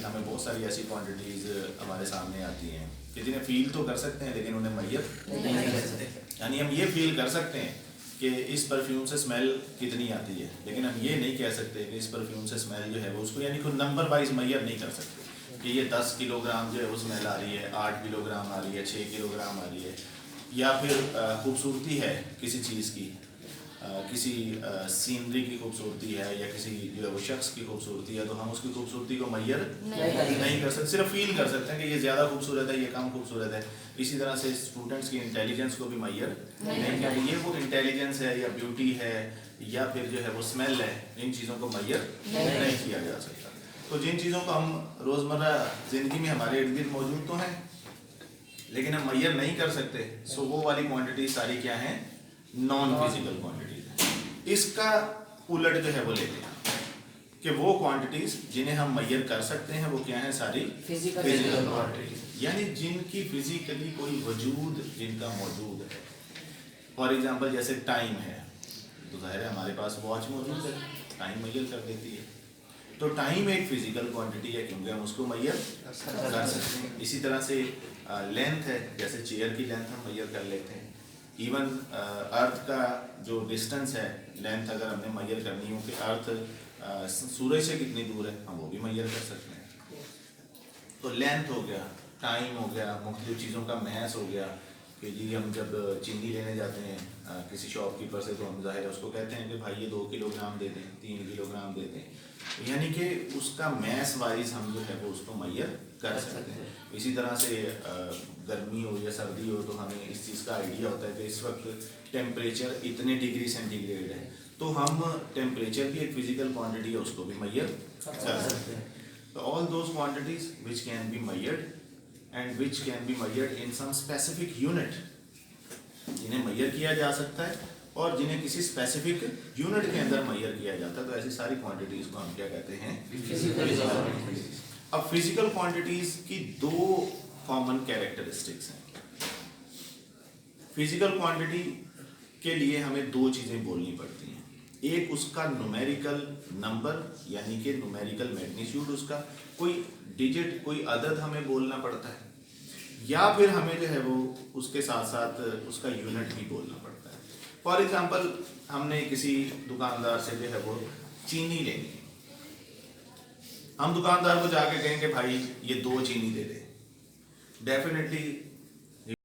ہمیں بہت ساری ایسی کوانٹٹیز ہمارے سامنے آتی ہیں کہ جنہیں فیل تو کر سکتے ہیں لیکن انہیں میسر نہیں کر سکتے. یعنی ہم یہ فیل کر سکتے ہیں کہ اس پرفیوم سے اسمیل کتنی آتی ہے، لیکن ہم یہ نہیں کہہ سکتے کہ اس پرفیوم سے اسمیل جو ہے وہ اس کو یعنی کوئی نمبر وائز میئر نہیں کر سکتے کہ یہ 10 کلو گرام جو ہے وہ اسمیل آ رہی ہے، 8 کلو گرام آ رہی ہے، 6 کلو گرام آ رہی ہے. یا پھر خوبصورتی ہے کسی چیز کی، کسی سینری کی خوبصورتی ہے یا کسی جو ہے وہ شخص کی خوبصورتی ہے، تو ہم اس کی خوبصورتی کو میئر نہیں کر سکتے، صرف فیل کر سکتے ہیں کہ یہ زیادہ خوبصورت ہے، یہ کم خوبصورت ہے. اسی طرح سے اسٹوڈنٹس کی انٹیلیجنس کو بھی میئر نہیں کیا، یہ وہ انٹیلیجنس ہے یا بیوٹی ہے یا پھر جو ہے وہ اسمیل ہے، ان چیزوں کو میئر نہیں کیا جا سکتا. تو جن چیزوں کو ہم روزمرہ زندگی میں ہمارے ارد گرد موجود تو ہیں لیکن ہم میئر نہیں کر سکتے، سو وہ والی کوانٹٹی ساری کیا ہیں؟ نان فزیکل کوانٹٹیز ہیں. اس کا الٹ جو ہے وہ لیتے ہیں کہ وہ کوانٹٹیز جنہیں ہم میئر کر سکتے ہیں وہ کیا ہیں؟ ساری فزیکل کوانٹٹیز، یعنی جن کی فزیکلی کوئی وجود جن کا موجود ہے. فار ایگزامپل جیسے ٹائم ہے تو ظاہر ہے ہمارے پاس واچ موجود ہے، ٹائم میئر کر دیتی ہے. تو ٹائم ایک فزیکل کوانٹٹی ہے کیونکہ ہم اس کو میئر کر سکتے ہیں. اسی طرح سے لینتھ ہے، جیسے چیئر کی لینتھ ہم میئر کر لیتے ہیں. ایون ارتھ کا جو ڈسٹنس ہے، لینتھ اگر ہم نے میئر کرنی ہو کہ ارتھ سورج سے کتنی دور ہے، ہم وہ بھی میئر کر سکتے ہیں. تو لینتھ ہو گیا، ٹائم ہو گیا، مختلف چیزوں کا محض ہو گیا کہ جی ہم جب چینی لینے جاتے ہیں کسی شاپ کیپر سے تو ہم ظاہر ہے اس کو کہتے ہیں کہ بھائی یہ 2 کلو گرام دے دیں، 3 کلو گرام دے دیں، یعنی کہ اس کا میس وائز ہم جو ہے وہ اس کو میئر کر سکتے ہیں. اسی طرح سے گرمی ہو یا سردی ہو تو ہمیں اس چیز کا آئیڈیا ہوتا ہے کہ اس وقت ٹیمپریچر اتنے ڈگری سینٹی گریڈ ہے، تو ہم ٹیمپریچر کی ایک فزیکل کوانٹٹی ہے اس کو بھی میئر کر سکتے ہیں. تو all those quantities which can be measured and which can be measured in some specific unit، جنہیں میئر کیا جا سکتا ہے اور جنہیں کسی اسپیسیفک یونٹ کے اندر میئر کیا جاتا ہے، تو ایسی ساری کوانٹٹیز کو ہم کیا کہتے ہیں؟ Physical quantities. اب فزیکل کوانٹٹیز کی 2 کامن کیریکٹرسٹکس ہیں. فزیکل کوانٹٹی کے لیے ہمیں 2 چیزیں بولنی پڑتی ہیں. ایک اس کا نومیریکل نمبر یعنی کہ نومیریکل میگنیچیوڈ، اس کا کوئی ڈیجٹ کوئی عدد ہمیں بولنا پڑتا ہے، یا پھر ہمیں جو ہے وہ اس کے ساتھ ساتھ اس کا یونٹ بھی بولنا پڑتا ہے. فار ایگزامپل ہم نے کسی دکاندار سے جو ہے وہ چینی لینی ہے، ہم دکاندار کو جا کے کہیں کہ بھائی یہ 2 چینی دے دے. ڈیفینیٹلی